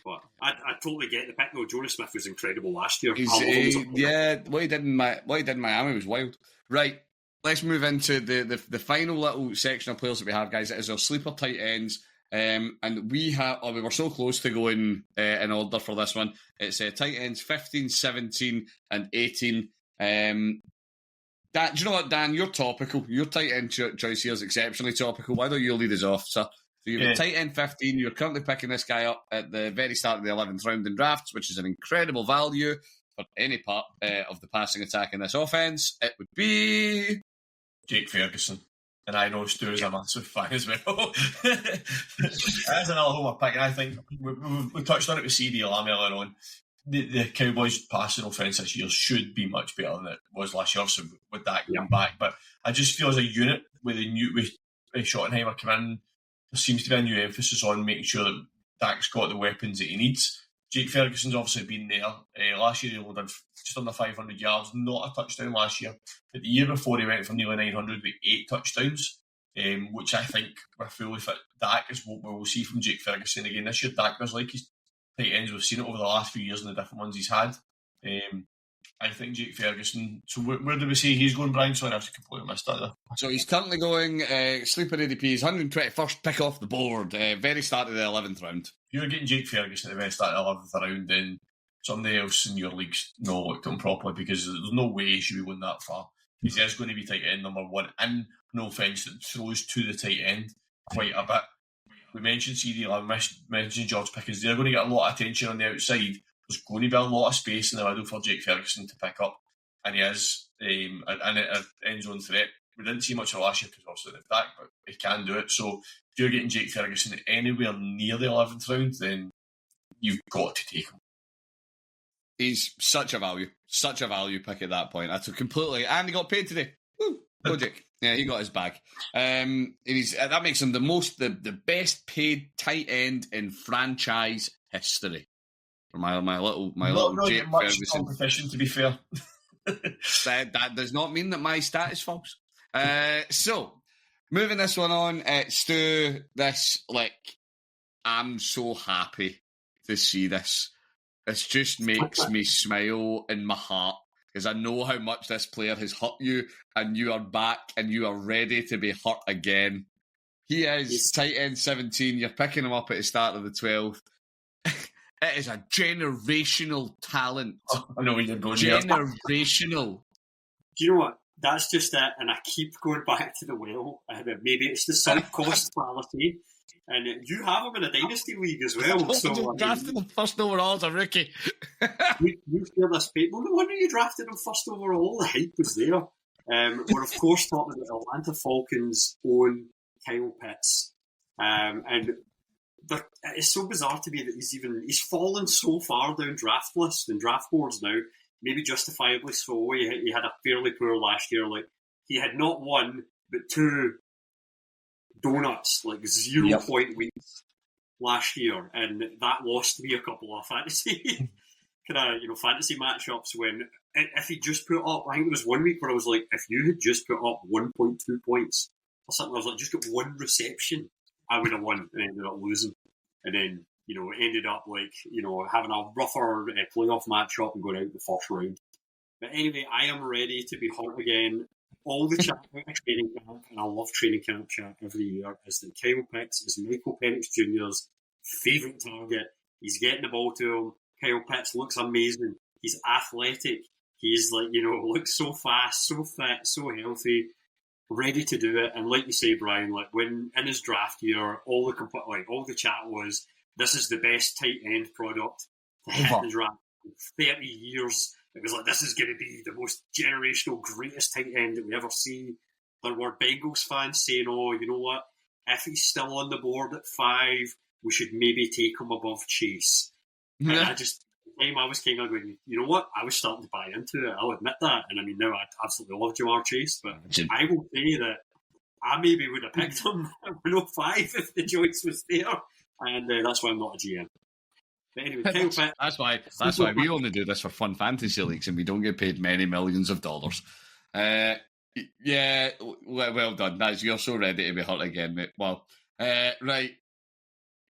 But I totally get the pick. No, Jono Smith was incredible last year. What he did in Miami was wild. Right. Let's move into the final little section of players that we have, guys. It is our sleeper tight ends. And we were so close to going in order for this one. It's tight ends 15, 17, and 18. Dan, do you know what, Dan? You're topical. Your tight end choice here is exceptionally topical. Why don't you lead us off, sir? So you've tight end 15. You're currently picking this guy up at the very start of the 11th round in drafts, which is an incredible value for any part of the passing attack in this offense. It would be Jake Ferguson. And I know Stu is a massive fan as well. That's another homer pick. And I think we touched on it with CD Lamb earlier on. The Cowboys' passing offence this year should be much better than it was last year, so with that going back. But I just feel as a unit with Schottenheimer come in, there seems to be a new emphasis on making sure that Dak's got the weapons that he needs. Jake Ferguson's obviously been there. Last year he only did just under 500 yards, not a touchdown last year. But the year before he went for nearly 900 with 8 touchdowns, which I think with fully fit Dak is what we will see from Jake Ferguson again this year. Dak was like his tight ends. We've seen it over the last few years and the different ones he's had. I think Jake Ferguson. So where do we say he's going, Brian? Sorry, I've completely missed that there. So he's currently going sleeper ADP's 121st pick off the board, very start of the 11th round. If you're getting Jake Ferguson at the very start of the 11th round, then somebody else in your league's not looked at him properly, because there's no way he should be going that far. Because he is going to be tight end number one, and no offence, that throws to the tight end quite a bit. We mentioned CD Lamb, mentioned George Pickens. They're going to get a lot of attention on the outside. There's going to be a lot of space in the middle for Jake Ferguson to pick up, and he is an end zone threat. We didn't see much of last year because obviously the back, but he can do it. So if you're getting Jake Ferguson anywhere near the 11th round, then you've got to take him. He's such a value pick at that point. I took completely, and he got paid today. Woo, go Jake. Yeah, he got his bag. And that makes him the best paid tight end in franchise history. For my little Jake Ferguson competition, to be fair. that does not mean that my stat is false. So moving this one on, Stu, I'm so happy to see this. This just makes me smile in my heart, because I know how much this player has hurt you, and you are back and you are ready to be hurt again. He is tight end 17. You're picking him up at the start of the 12th. It is a generational talent. I know where you're going. Generational. Do you know what? That's just it, and I keep going back to the well. Maybe it's the sunk cost fallacy, and you have him in a dynasty league as well. So drafted him first overall as a rookie. you feel this paper. Well, no wonder you drafted him first overall. The hype was there. We're of course talking about Atlanta Falcons' own Kyle Pitts, and it's so bizarre to me that he's fallen so far down draft lists and draft boards now. Maybe justifiably so. He had a fairly poor last year. Like, he had not one, but two donuts, like 0 point weeks last year, and that lost me a couple of fantasy fantasy matchups. When if he just put up, I think it was 1 week where I was like, if you had just put up 1.2 points or something, I was like, just got one reception, I would have won, and ended up losing, and then. Ended up having a rougher playoff matchup and going out the first round. But anyway, I am ready to be hurt again. All the chat about training camp, and I love training camp chat every year, is that Kyle Pitts is Michael Penix Jr.'s favourite target. He's getting the ball to him. Kyle Pitts looks amazing. He's athletic. He's looks so fast, so fit, so healthy, ready to do it. And like you say, Brian, like when in his draft year, all the chat was, this is the best tight end product to hit the draft in 30 years. It was like, this is going to be the most generational, greatest tight end that we ever see. There were Bengals fans saying, oh, you know what? If he's still on the board at 5, we should maybe take him above Chase. And I was kind of going, you know what? I was starting to buy into it. I'll admit that. And I mean, now I absolutely love Jamar Chase, but I will say that I maybe would have picked him at 105 if the choice was there. And that's why I'm not a GM. But anyway, Kyle Pitts. That's why we only do this for fun fantasy leagues and we don't get paid many millions of dollars. Yeah, well done. You're so ready to be hurt again, mate. Well, right.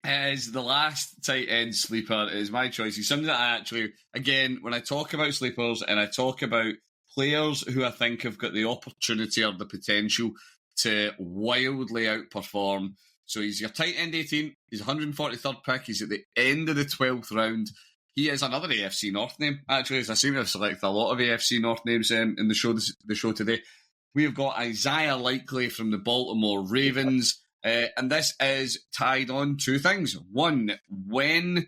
As the last tight end sleeper is my choice. He's something that I actually, again, when I talk about sleepers and I talk about players who I think have got the opportunity or the potential to wildly outperform. So he's your tight end 18. He's 143rd pick. He's at the end of the 12th round. He is another AFC North name, actually, as I seem to have selected a lot of AFC North names in the show today. We have got Isaiah Likely from the Baltimore Ravens. And this is tied on two things. One, when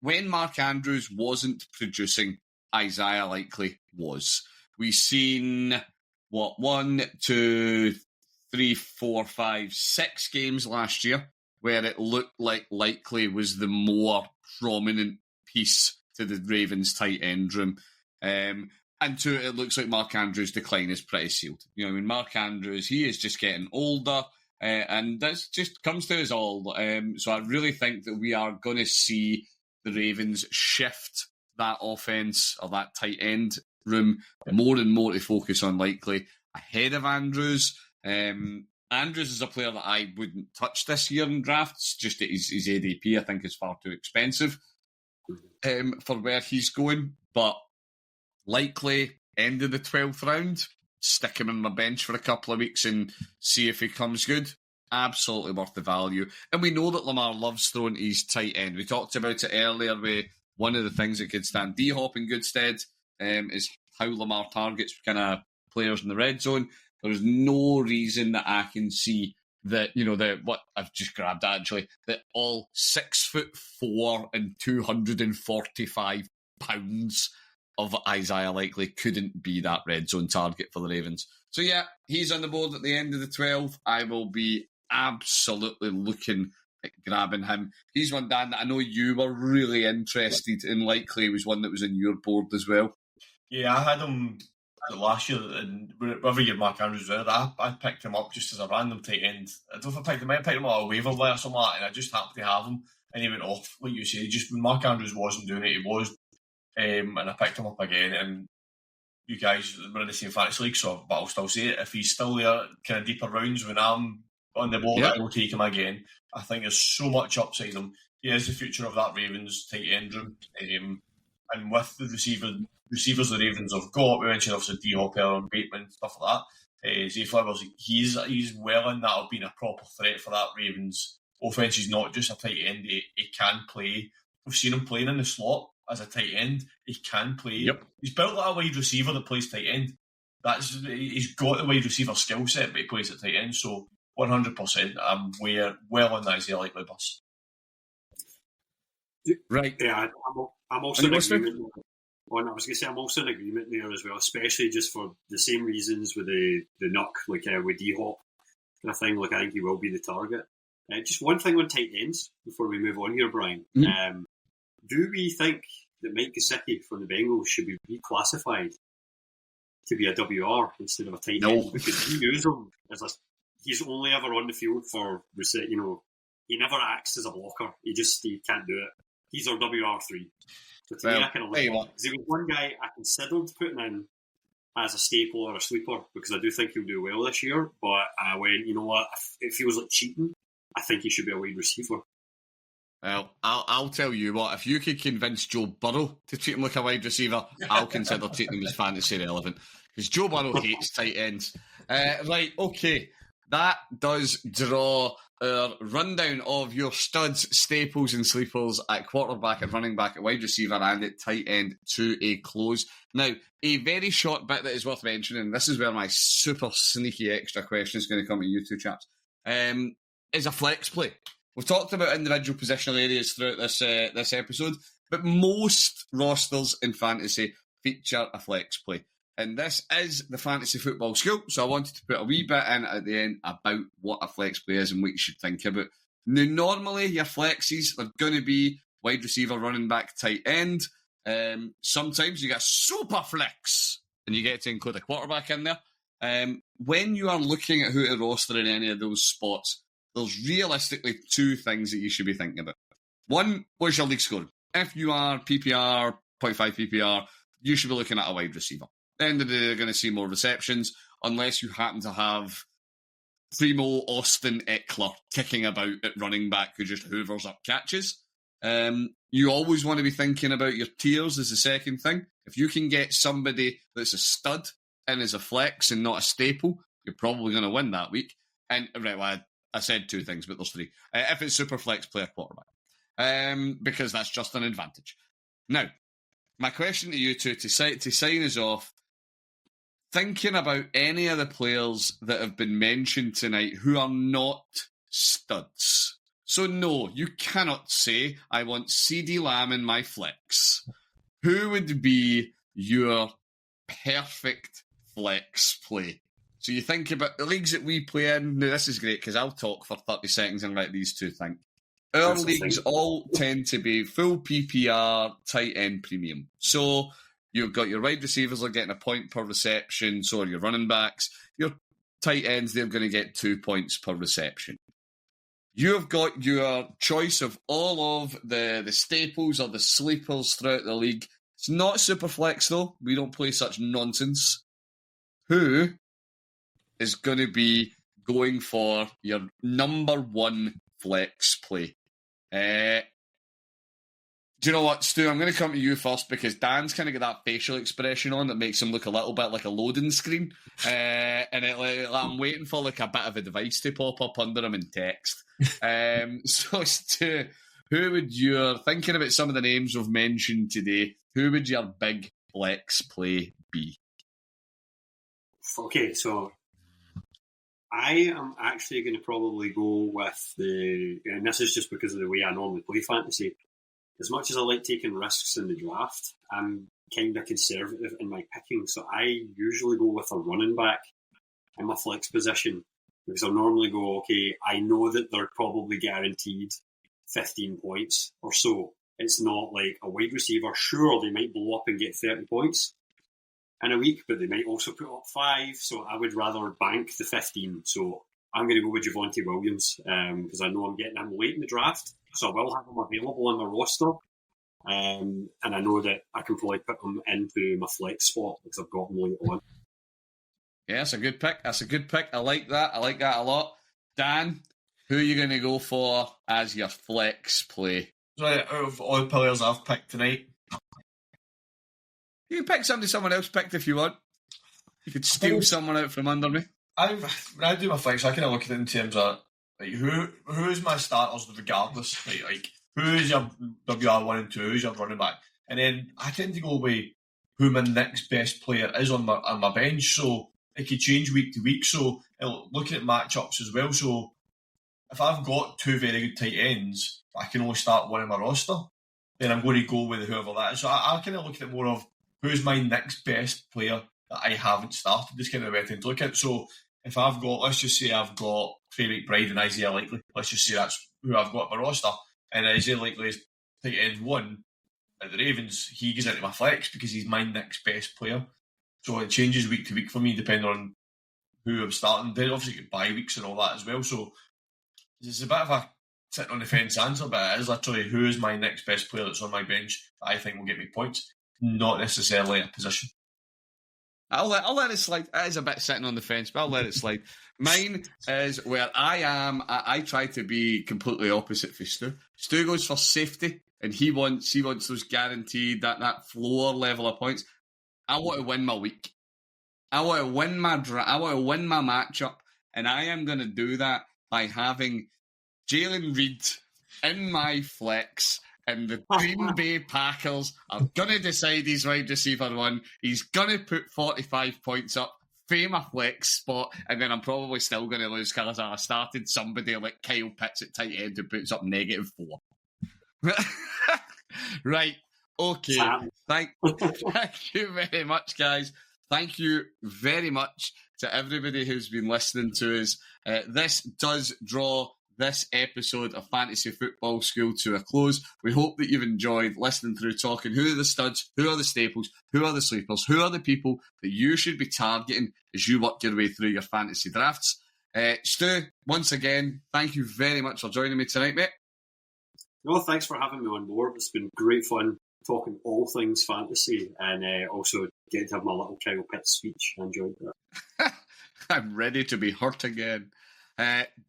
Mark Andrews wasn't producing, Isaiah Likely was. We've seen, 1, 2, 3, 4, 5, 6 games last year where it looked like Likely was the more prominent piece to the Ravens tight end room. And 2, it looks like Mark Andrews' decline is pretty sealed. Mark Andrews, he is just getting older, and this just comes to us all. So I really think that we are going to see the Ravens shift that offense or that tight end room more and more to focus on Likely ahead of Andrews. Andrews is a player that I wouldn't touch this year in drafts, just that his ADP I think is far too expensive for where he's going. But Likely, end of the 12th round, stick him on my bench for a couple of weeks and see if he comes good. Absolutely worth the value. And we know that Lamar loves throwing his tight end. We talked about it earlier where one of the things that could stand D-Hop in good stead is how Lamar targets kind of players in the red zone. There's no reason that I can see that, what I've just grabbed actually, that all 6'4" and 245 pounds of Isaiah Likely couldn't be that red zone target for the Ravens. So yeah, he's on the board at the end of the 12th. I will be absolutely looking at grabbing him. He's one, Dan, that I know you were really interested in. Likely he was one that was in your board as well. Yeah, I had him last year, and every year Mark Andrews was there, I picked him up just as a random tight end. I don't know if I picked him on a waiver wire or something like that, and I just happened to have him, and he went off, like you say, just when Mark Andrews wasn't doing it, he was. And I picked him up again, and you guys were in the same fantasy league, but I'll still say it. If he's still there, kind of deeper rounds when I'm on the board, I will take him again. I think there's so much upside him. He is the future of that Ravens tight end room. And with the receivers the Ravens have got, we mentioned obviously D-Hop and Bateman, stuff like that. Zay Flowers, he's well in that of being a proper threat for that Ravens offense. He's not just a tight end. He can play. We've seen him playing in the slot as a tight end. He can play. Yep. He's built like a wide receiver that plays tight end. He's got the wide receiver skill set, but he plays at tight end. So 100%, I'm well on the Isaiah Likely bus. Right. Yeah, I'm also in agreement. I was going to say I'm also in agreement there as well, especially just for the same reasons with the Nuck, like with D-Hop kind of thing. Like I think he will be the target. Just one thing on tight ends before we move on here, Brian. Mm-hmm. Do we think that Mike Gesicki from the Bengals should be reclassified to be a WR instead of a tight end? Because we use him as he's only ever on the field for, he never acts as a blocker. He can't do it. He's our WR3. So to me, I kind of look at him, because he was one guy I considered putting in as a staple or a sleeper, because I do think he'll do well this year. But I went, you know what, it feels like cheating. I think he should be a wide receiver. Well, I'll tell you what, if you could convince Joe Burrow to treat him like a wide receiver, I'll consider treating him as fantasy relevant. Because Joe Burrow hates tight ends. Right, okay. That does draw our rundown of your studs, staples and sleepers at quarterback, at running back, at wide receiver and at tight end to a close. Now, a very short bit that is worth mentioning, and this is where my super sneaky extra question is going to come to you two chaps, is a flex play. We've talked about individual positional areas throughout this episode, but most rosters in fantasy feature a flex play. And this is the Fantasy Football School, so I wanted to put a wee bit in at the end about what a flex play is and what you should think about. Now, normally, your flexes are going to be wide receiver, running back, tight end. Sometimes you get super flex, and you get to include a quarterback in there. When you are looking at who to roster in any of those spots, there's realistically two things that you should be thinking about. One, what's your league scoring? If you are PPR, 0.5 PPR, you should be looking at a wide receiver. At the end of the day, they're going to see more receptions, unless you happen to have Primo Austin Eckler kicking about at running back who just hoovers up catches. You always want to be thinking about your tiers as the second thing. If you can get somebody that's a stud and is a flex and not a staple, you're probably going to win that week. And right, well, I said two things, but there's three. If it's super flex, play a quarterback, because that's just an advantage. Now, my question to you two to sign us off. Thinking about any of the players that have been mentioned tonight who are not studs. So no, you cannot say, I want CeeDee Lamb in my flex. Who would be your perfect flex play? So you think about the leagues that we play in. Now, this is great because I'll talk for 30 seconds and let these two think. Our leagues all tend to be full PPR, tight end premium. So you've got your wide receivers are getting a point per reception, so are your running backs. Your tight ends, they're going to get 2 points per reception. You've got your choice of all of the staples or the sleepers throughout the league. It's not super flex, though. We don't play such nonsense. Who is going to be going for your number one flex play? Do you know what, Stu? I'm going to come to you first because Dan's kind of got that facial expression on that makes him look a little bit like a loading screen. And I'm waiting for like a bit of a device to pop up under him in text. So, Stu, who would your, thinking about some of the names we've mentioned today, who would your big flex play be? Okay, so I am actually going to probably go with and this is just because of the way I normally play fantasy. As much as I like taking risks in the draft, I'm kind of conservative in my picking. So I usually go with a running back in my flex position because I'll normally go, okay, I know that they're probably guaranteed 15 points or so. It's not like a wide receiver. Sure, they might blow up and get 30 points in a week, but they might also put up 5. So I would rather bank the 15. So I'm going to go with Javonte Williams because I know I'm getting him late in the draft. So I will have him available on the roster. And I know that I can probably put him into my flex spot because I've got him late on. Yeah, that's a good pick. I like that. I like that a lot. Dan, who are you going to go for as your flex play? Right, out of all the players I've picked tonight, you can pick somebody someone else picked if you want. You could steal someone out from under me. When I do my flex, I kind of look at it in terms of like who is my starters regardless. Like who is your WR1 and 2, who's your running back, and then I tend to go with who my next best player is on my bench. So it could change week to week. So looking at matchups as well. So if I've got 2 very good tight ends, but I can only start one in my roster, then I'm going to go with whoever that is. So I kind of look at it more of who's my next best player that I haven't started. This kind of way to look at it. So if I've got, let's just say I've got Trey McBride and Isaiah Likely. Let's just say that's who I've got in my roster. And Isaiah Likely is tight end 1 at the Ravens. He goes into my flex because he's my next best player. So it changes week to week for me depending on who I'm starting. Then obviously you get bye weeks and all that as well. So it's a bit of a sitting on the fence answer, but it is literally who is my next best player that's on my bench that I think will get me points, not necessarily a position. I'll let it slide. It is a bit sitting on the fence, but I'll let it slide. Mine is where I am. I try to be completely opposite for Stu. Stu goes for safety, and he wants those guaranteed that floor level of points. I want to win my week. I want to win my matchup, and I am going to do that by having Jalen Reed in my flex. And the Green Bay Packers are going to decide he's wide receiver 1. He's going to put 45 points up, fame a flex spot, and then I'm probably still going to lose because I started somebody like Kyle Pitts at tight end who puts up -4. Right. Okay. Thank you very much, guys. Thank you very much to everybody who's been listening to us. This does draw this episode of Fantasy Football School to a close. We hope that you've enjoyed listening through talking who are the studs, who are the staples, who are the sleepers, who are the people that you should be targeting as you work your way through your fantasy drafts. Stu, once again, thank you very much for joining me tonight, mate. No, thanks for having me on board. It's been great fun talking all things fantasy and also getting to have my little Kyle Pitts speech. I enjoyed that. I'm ready to be hurt again.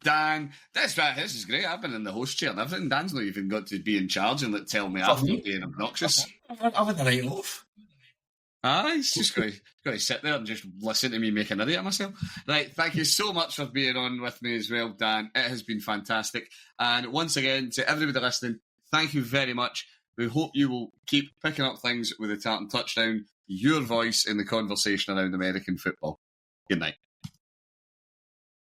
Dan, this is great. I've been in the host chair and everything. Dan's not even got to be in charge and tell me after being obnoxious. I've had the night off. He's just going to sit there and just listen to me make an idiot of myself. Right, thank you so much for being on with me as well, Dan. It has been fantastic. And once again, to everybody listening, thank you very much. We hope you will keep picking up things with the Tartan Touchdown, your voice in the conversation around American football. Good night.